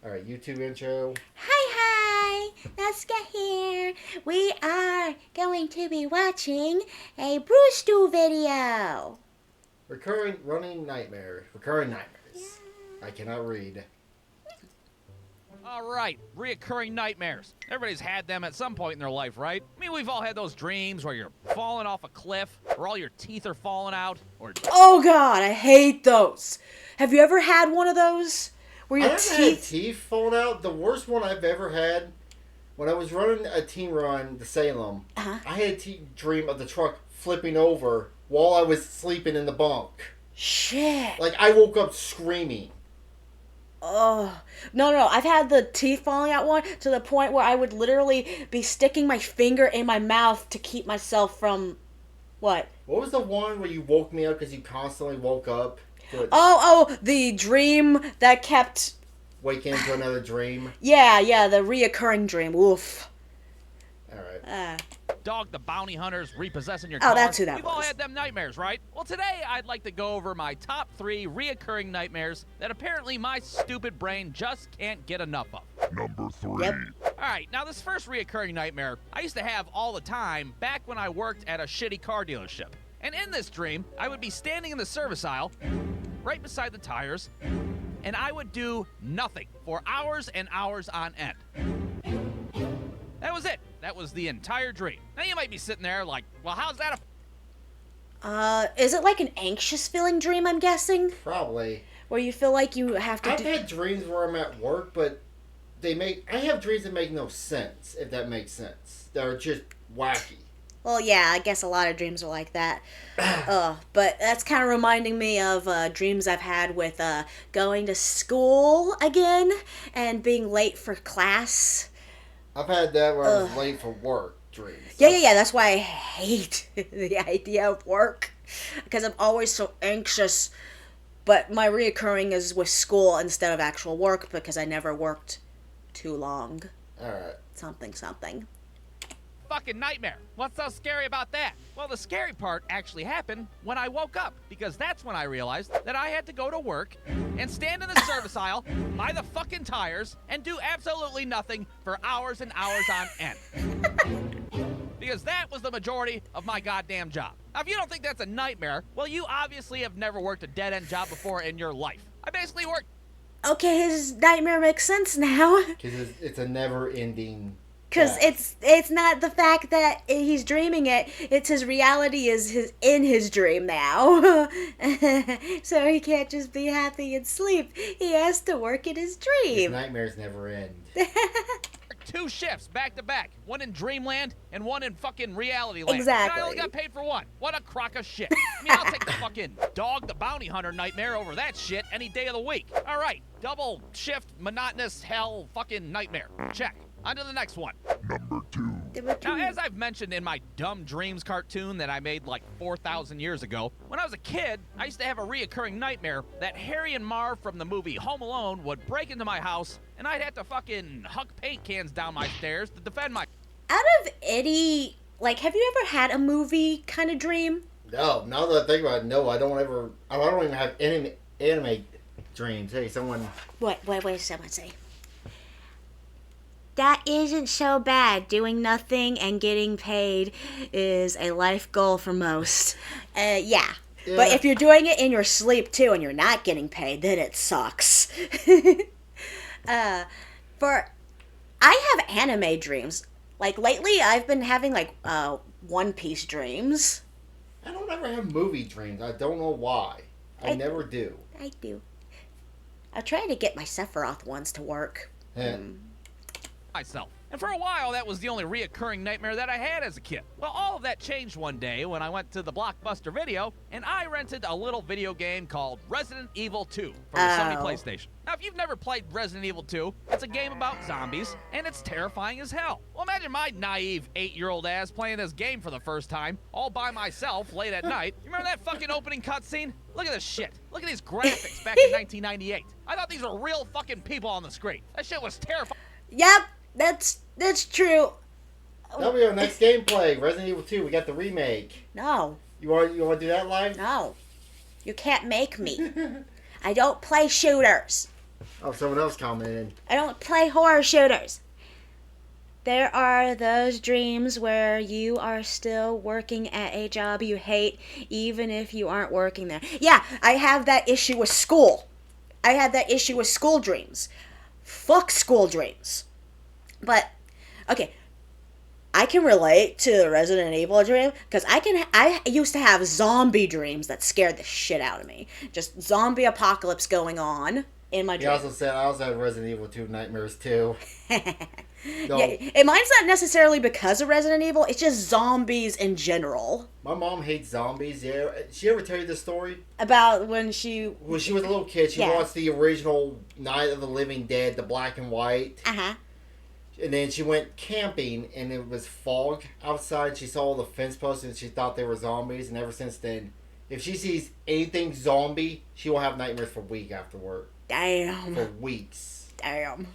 Alright, YouTube intro. Hi, let's get here. We are going to be watching a Brewstew video. Recurring nightmares. I cannot read. All right, reoccurring nightmares. Everybody's had them at some point in their life, right? I mean, we've all had those dreams where you're falling off a cliff, or all your teeth are falling out, or... Oh God, I hate those. Have you ever had one of those? Where your I haven't had teeth falling out. The worst one I've ever had, when I was running a team run to Salem, I had a dream of the truck flipping over while I was sleeping in the bunk. Shit. Like, I woke up screaming. Oh, no. I've had the teeth falling out one to the point where I would literally be sticking my finger in my mouth to keep myself from... What? What was the one where you woke me up because you constantly woke up? The dream that kept... Wake into another dream? Yeah, the reoccurring dream. Oof. Alright. Dog the bounty hunters repossessing your car. Oh, that's who that was. We've all had them nightmares, right? Well, today I'd like to go over my top 3 reoccurring nightmares that apparently my stupid brain just can't get enough of. Number 3. Yep. Alright, now this first reoccurring nightmare I used to have all the time back when I worked at a shitty car dealership. And in this dream, I would be standing in the service aisle, right beside the tires, and I would do nothing for hours and hours on end. That was it. That was the entire dream. Now you might be sitting there like, well, how's that Is it like an anxious feeling dream, I'm guessing? Probably. Where you feel like you have to I've had dreams where I'm at work, but I have dreams that make no sense, if that makes sense. They're just wacky. Well, yeah, I guess a lot of dreams are like that. But that's kind of reminding me of dreams I've had with going to school again and being late for class. I've had that where I was late for work dreams. Yeah, that's why I hate the idea of work. Because I'm always so anxious. But my reoccurring is with school instead of actual work because I never worked too long. Alright. Something. fucking nightmare? What's so scary about that? Well, the scary part actually happened when I woke up, because that's when I realized that I had to go to work and stand in the service aisle, buy the fucking tires, and do absolutely nothing for hours and hours on end. Because that was the majority of my goddamn job. Now, if you don't think that's a nightmare, well, you obviously have never worked a dead-end job before in your life. I basically worked... Okay, his nightmare makes sense now. Because it's a never-ending... Because it's not the fact that he's dreaming it, it's his reality is in his dream now. So he can't just be happy and sleep. He has to work in his dream. His nightmares never end. 2 shifts back to back, one in dreamland and one in fucking reality land. Exactly. And I only got paid for one. What a crock of shit. I mean, I'll take the fucking dog the bounty hunter nightmare over that shit any day of the week. All right, double shift monotonous hell fucking nightmare. Check. On to the next one. Number 2. Now, as I've mentioned in my Dumb Dreams cartoon that I made like 4,000 years ago, when I was a kid, I used to have a reoccurring nightmare that Harry and Marv from the movie Home Alone would break into my house, and I'd have to fucking huck paint cans down my stairs to defend my... Out of any, like, have you ever had a movie kind of dream? No, now that I think about it, no, I don't even have anime dreams. Hey, someone... Wait, someone say. That isn't so bad. Doing nothing and getting paid is a life goal for most. Yeah. But if you're doing it in your sleep, too, and you're not getting paid, then it sucks. I have anime dreams. Like, lately, I've been having, like, One Piece dreams. I don't ever have movie dreams. I don't know why. I never do. I do. I tried to get my Sephiroth ones to work. myself. And for a while, that was the only reoccurring nightmare that I had as a kid. Well, all of that changed one day when I went to the Blockbuster Video, and I rented a little video game called Resident Evil 2 for the Sony PlayStation. Now, if you've never played Resident Evil 2, it's a game about zombies, and it's terrifying as hell. Well, imagine my naive 8-year-old ass playing this game for the first time, all by myself, late at night. You remember that fucking opening cutscene? Look at this shit. Look at these graphics back in 1998. I thought these were real fucking people on the screen. That shit was terrifying. Yep. That's true. That'll be our next gameplay. Resident Evil 2. We got the remake. No. You want to do that live? No. You can't make me. I don't play shooters. Oh, someone else commented. I don't play horror shooters. There are those dreams where you are still working at a job you hate, even if you aren't working there. Yeah, I have that issue with school. I had that issue with school dreams. Fuck school dreams. But, okay, I can relate to the Resident Evil dream, because I used to have zombie dreams that scared the shit out of me. Just zombie apocalypse going on in my dream. He also said, I also had Resident Evil 2 nightmares too. No. Yeah, and mine's not necessarily because of Resident Evil, it's just zombies in general. My mom hates zombies. Yeah, she ever tell you this story? About when she was a little kid, she watched the original Night of the Living Dead, the black and white. Uh-huh. And then she went camping, and it was fog outside. She saw the fence posts, and she thought they were zombies. And ever since then, if she sees anything zombie, she will have nightmares for a week afterward. Damn. For weeks. Damn.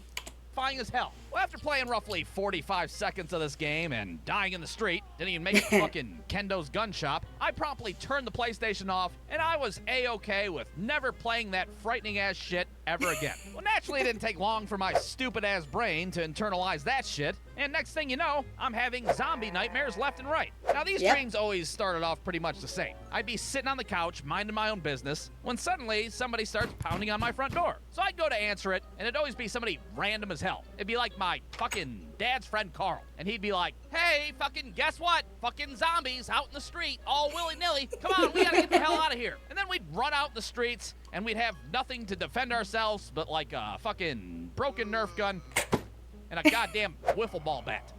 Fine as hell. Well, after playing roughly 45 seconds of this game and dying in the street, didn't even make it to fucking Kendo's gun shop, I promptly turned the PlayStation off, and I was A-okay with never playing that frightening-ass shit ever again. Well, naturally, it didn't take long for my stupid-ass brain to internalize that shit, and next thing you know, I'm having zombie nightmares left and right. Now, these dreams always started off pretty much the same. I'd be sitting on the couch, minding my own business, when suddenly somebody starts pounding on my front door. So I'd go to answer it, and it'd always be somebody random as hell. It'd be like my fucking dad's friend Carl. And he'd be like, hey, fucking guess what? Fucking zombies out in the street, all willy-nilly. Come on, we gotta get the hell out of here. And then we'd run out in the streets, and we'd have nothing to defend ourselves but like a fucking broken Nerf gun and a goddamn wiffle ball bat.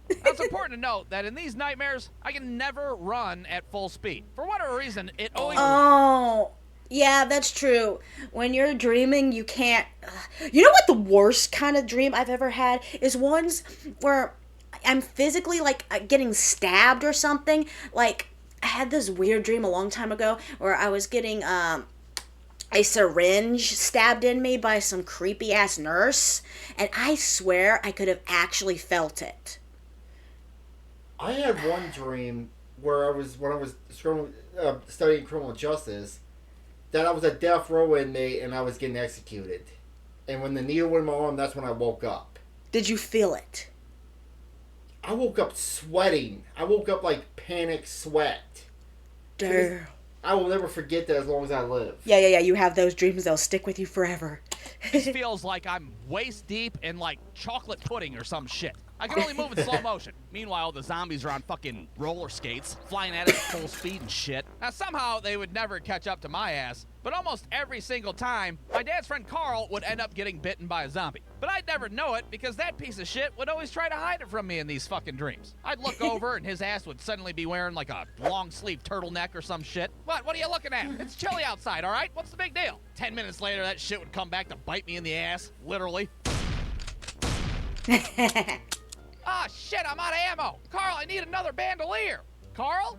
Now, it's important to note that in these nightmares, I can never run at full speed. For whatever reason, it always... Oh... Yeah, that's true. When you're dreaming, you can't... You know what the worst kind of dream I've ever had is ones where I'm physically, like, getting stabbed or something. Like, I had this weird dream a long time ago where I was getting a syringe stabbed in me by some creepy-ass nurse, and I swear I could have actually felt it. I had one dream where when I was studying criminal justice, that I was a death row inmate and I was getting executed. And when the needle went in my arm, that's when I woke up. Did you feel it? I woke up sweating. I woke up like panic sweat. Damn. I will never forget that as long as I live. Yeah. You have those dreams, they'll stick with you forever. This feels like I'm waist deep in like chocolate pudding or some shit. I can only move in slow motion. Meanwhile, the zombies are on fucking roller skates, flying at it at full speed and shit. Now, somehow, they would never catch up to my ass, but almost every single time, my dad's friend Carl would end up getting bitten by a zombie. But I'd never know it, because that piece of shit would always try to hide it from me in these fucking dreams. I'd look over, and his ass would suddenly be wearing, like, a long-sleeve turtleneck or some shit. What are you looking at? It's chilly outside, all right? What's the big deal? 10 minutes later, that shit would come back to bite me in the ass, literally. Ah, shit, I'm out of ammo. Carl, I need another bandolier. Carl?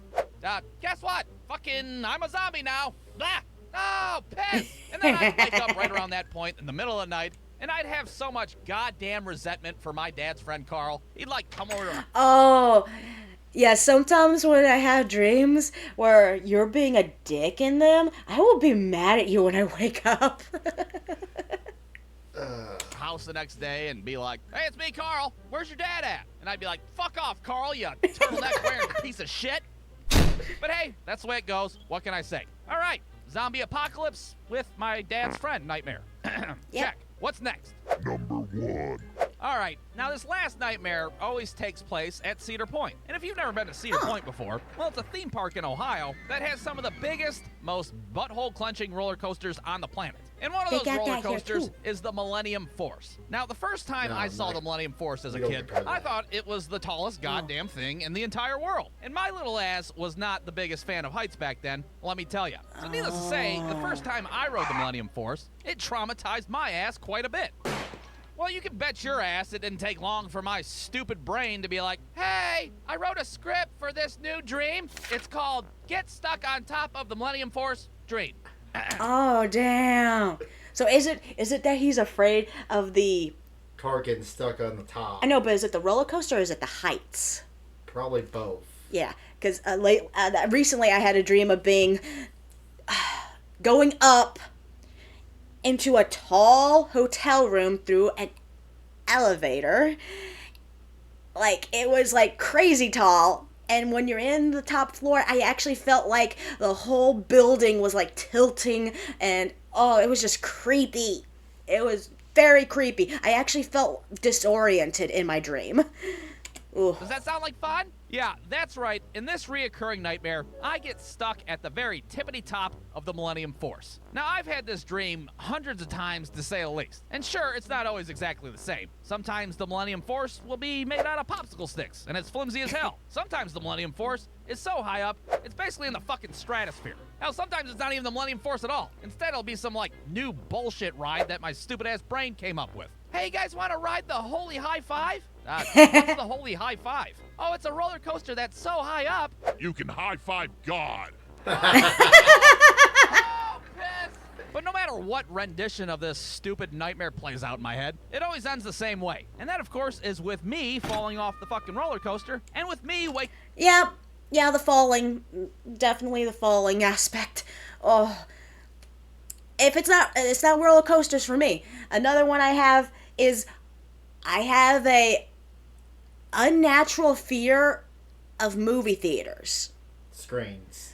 Guess what? Fucking, I'm a zombie now. Blah. Oh, piss. And then I'd wake up right around that point in the middle of the night, and I'd have so much goddamn resentment for my dad's friend Carl. He'd, like, come over to... Oh, yeah, sometimes when I have dreams where you're being a dick in them, I will be mad at you when I wake up. House the next day and be like, hey, it's me, Carl. Where's your dad at? And I'd be like, fuck off, Carl, you turtleneck wearing piece of shit. But hey, that's the way it goes. What can I say? All right, zombie apocalypse with my dad's friend nightmare. Check. What's next? Number 1. All right, now this last nightmare always takes place at Cedar Point. And if you've never been to Cedar Point before, well, it's a theme park in Ohio that has some of the biggest, most butthole-clenching roller coasters on the planet. And one of those roller coasters is the Millennium Force. Now, the first time I saw the Millennium Force as a kid, I thought it was the tallest goddamn thing in the entire world. And my little ass was not the biggest fan of heights back then, let me tell you. So needless to say, the first time I rode the Millennium Force, it traumatized my ass quite a bit. Well, you can bet your ass it didn't take long for my stupid brain to be like, hey, I wrote a script for this new dream. It's called Get Stuck on Top of the Millennium Force Dream. Oh, damn. So is it that he's afraid of the... car getting stuck on the top? I know, but is it the roller coaster or is it the heights? Probably both. Yeah, because recently I had a dream of being... going up into a tall hotel room through an elevator. Like, it was like crazy tall. And when you're in the top floor, I actually felt like the whole building was like tilting, and oh, it was just creepy. It was very creepy. I actually felt disoriented in my dream. Ooh. Does that sound like fun? Yeah, that's right. In this reoccurring nightmare, I get stuck at the very tippity top of the Millennium Force. Now, I've had this dream hundreds of times, to say the least. And sure, it's not always exactly the same. Sometimes the Millennium Force will be made out of popsicle sticks, and it's flimsy as hell. Sometimes the Millennium Force is so high up, it's basically in the fucking stratosphere. Hell, sometimes it's not even the Millennium Force at all. Instead, it'll be some, like, new bullshit ride that my stupid-ass brain came up with. Hey, you guys want to ride the Holy High Five? What's the Holy High Five? Oh, it's a roller coaster that's so high up. You can high-five God. Oh, piss! But no matter what rendition of this stupid nightmare plays out in my head, it always ends the same way. And that, of course, is with me falling off the fucking roller coaster, and with me Yeah, the falling. Definitely the falling aspect. Oh. It's not roller coasters for me. Another one I have is I have a unnatural fear of movie theaters. Screens,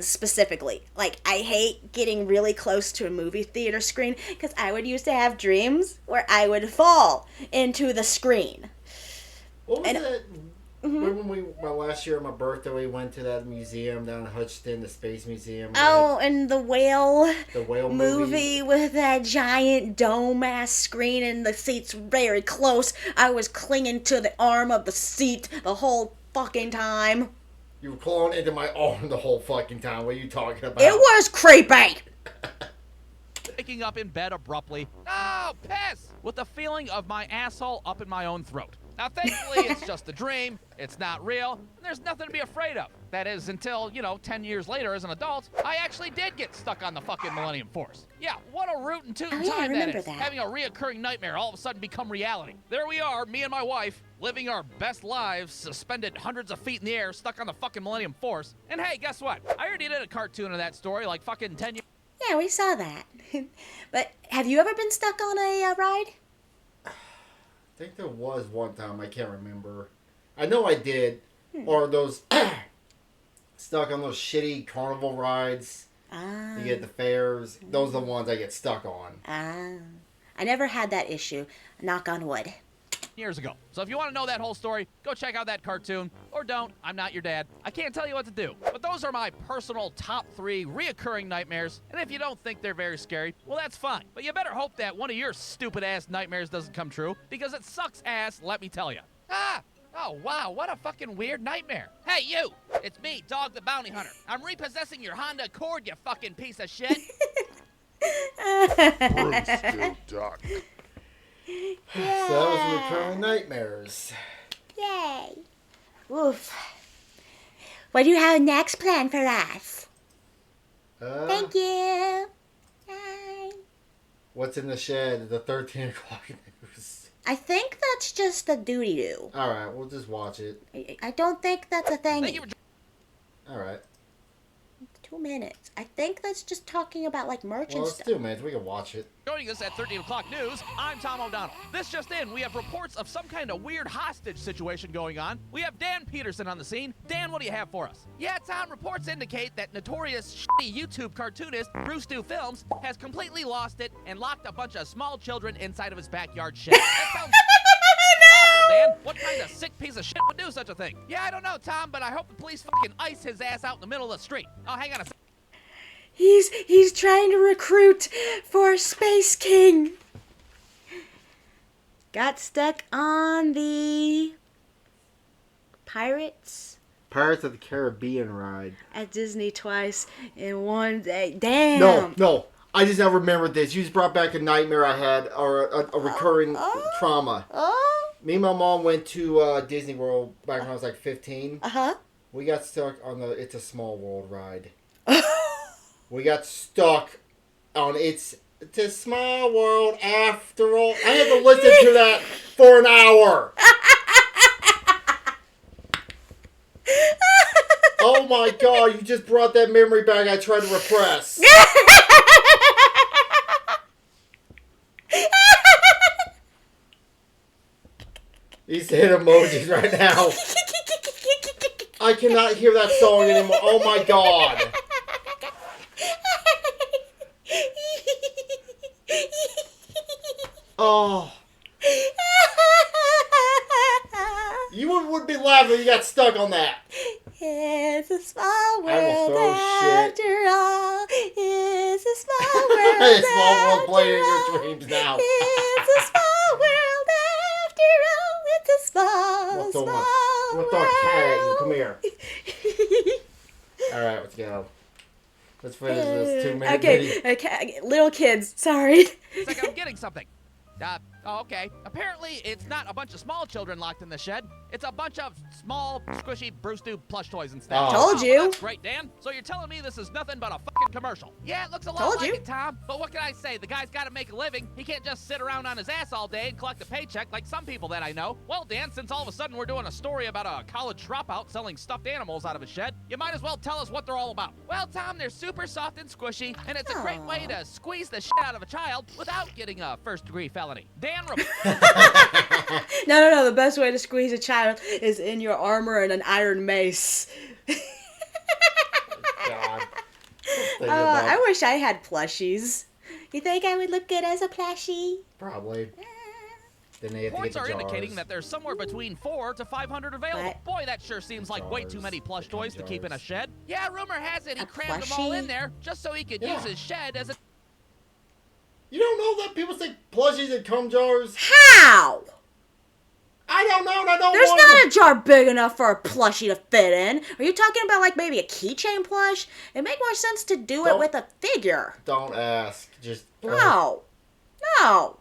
specifically. Like, I hate getting really close to a movie theater screen because I would used to have dreams where I would fall into the screen. What was it? When last year on my birthday, we went to that museum down in Hutchinson, the Space Museum. Oh, and the whale movie with that giant dome-ass screen and the seats very close. I was clinging to the arm of the seat the whole fucking time. You were clawing into my arm the whole fucking time. What are you talking about? It was creepy! waking up in bed abruptly, oh, piss, with the feeling of my asshole up in my own throat. Now, thankfully, it's just a dream, it's not real, and there's nothing to be afraid of. That is, until, 10 years later as an adult, I actually did get stuck on the fucking Millennium Force. Yeah, what a rootin' tootin' time that is. Having a reoccurring nightmare all of a sudden become reality. There we are, me and my wife, living our best lives, suspended hundreds of feet in the air, stuck on the fucking Millennium Force. And hey, guess what? I already did a cartoon of that story like fucking 10 years. Yeah, we saw that. But have you ever been stuck on a ride? I think there was one time. I can't remember. I know I did. Or those stuck on those shitty carnival rides. You get the fairs. Those are the ones I get stuck on. I never had that issue. Knock on wood. Years ago. So if you want to know that whole story, go check out that cartoon. Or don't. I'm not your dad. I can't tell you what to do. But those are my personal top 3 reoccurring nightmares. And if you don't think they're very scary, well, that's fine. But you better hope that one of your stupid-ass nightmares doesn't come true. Because it sucks ass, let me tell you. Oh, wow, what a fucking weird nightmare. Hey, you! It's me, Dog the Bounty Hunter. I'm repossessing your Honda Accord, you fucking piece of shit. Brewstewfilms. Yay. So that was recurring nightmares. Yay. Woof. What do you have next planned for us? Thank you. Bye. What's in the shed? The 13 o'clock news. I think that's just a doody-doo. Alright, we'll just watch it. I don't think that's a thing. Thank you for Alright. 2 minutes. I think that's just talking about, like, merch Well, and it's stuff. 2 minutes. We can watch it. joining us at 13 o'clock news. I'm Tom O'Donnell. This just in, we have reports of some kind of weird hostage situation going on. We have Dan Peterson on the scene. Dan, what do you have for us? Yeah, Tom, reports indicate that notorious shitty YouTube cartoonist Brewstewfilms has completely lost it and locked a bunch of small children inside of his backyard shed. That sounds awful, Dan. What kind of sick piece of shit would do such a thing? Yeah, I don't know, Tom, but I hope the police fucking ice his ass out in the middle of the street. Oh, hang on a second. He's trying to recruit for Space King. Got stuck on the Pirates Pirates of the Caribbean ride. at Disney twice in one day. Damn. No. I just now remembered this. You just brought back a nightmare I had, or a recurring trauma. Oh. Me and my mom went to Disney World back when I was like 15. Uh-huh. We got stuck on the It's a Small World ride. We got stuck on It's a Small World after all. I had to listen to that for an hour. Oh my god, you just brought that memory back I tried to repress. He's hitting emojis right now. I cannot hear that song anymore. Oh my god. Oh. You would be laughing if you got stuck on that. It's a small I will world throw shit. after all. It's a small world It's small world after playing in all. your dreams now. It's a small world after all. It's a small, We'll throw small a cat at you. Come here. Alright, let's go. Let's finish this 2-minute video. Okay, little kids, sorry. It's like I'm getting something. Okay. Apparently, it's not a bunch of small children locked in the shed. It's a bunch of small, squishy Brewstew plush toys instead. Oh. Told you. That's great, Dan. So you're telling me this is nothing but a fucking commercial? Yeah, it looks a lot Told like you. it, Tom. But what can I say? The guy's got to make a living. He can't just sit around on his ass all day and collect a paycheck like some people that I know. Well, Dan, since all of a sudden we're doing a story about a college dropout selling stuffed animals out of a shed, you might as well tell us what they're all about. Well, Tom, they're super soft and squishy, and it's a great way to squeeze the shit out of a child without getting a first-degree felony. Dan, No, the best way to squeeze a child is in your armor and an iron mace. God. I wish I had plushies. You think I would look good as a plushie? Probably. Then they have to Points get are the jars. indicating that there's somewhere between 400 to 500 available. What? Boy, that sure seems like way too Jars. many plush toys to keep in a Jars. shed. Yeah, rumor has it he A crammed them all plushie? in there just so he could Yeah. use his shed as a... You don't know that people stick plushies in cum jars? How? I don't know, and I don't There's want not a jar big enough for a plushie to fit in. Are you talking about like maybe a keychain plush? It'd make more sense to do it Don't- with a figure. Don't ask. Just No. I'll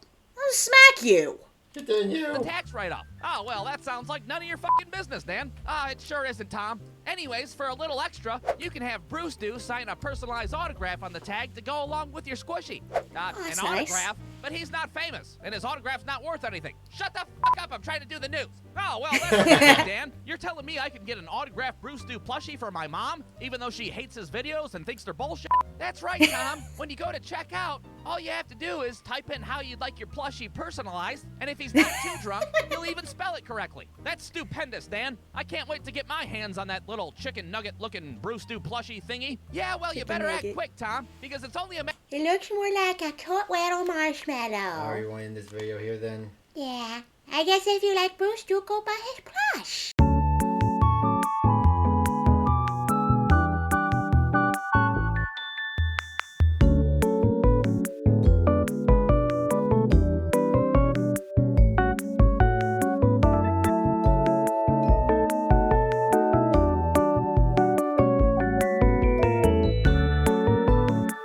smack you. continue. The tax write-off. Oh, well, that sounds like none of your fucking business, Dan. It sure isn't, Tom. Anyways, for a little extra, you can have Brewstew sign a personalized autograph on the tag to go along with your squishy. An that's autograph, but he's not famous, and his autograph's not worth anything. Shut the fuck up, I'm trying to do the news. Oh, well, that's okay, Dan. You're telling me I can get an autographed Brewstew plushie for my mom, even though she hates his videos and thinks they're bullshit? That's right, Tom. When you go to check out, all you have to do is type in how you'd like your plushie personalized, and if he's not too drunk, he'll even spell it correctly. That's stupendous, Dan. I can't wait to get my hands on that little chicken nugget-looking Brewstew plushie thingy. Yeah, well, you Chicken better nugget. act quick, Tom, because it's only a matter... It looks more like a Cutwaddle marshmallow. Are you wanting this video here then? Yeah. I guess if you like Bruce, you'll go buy his plush.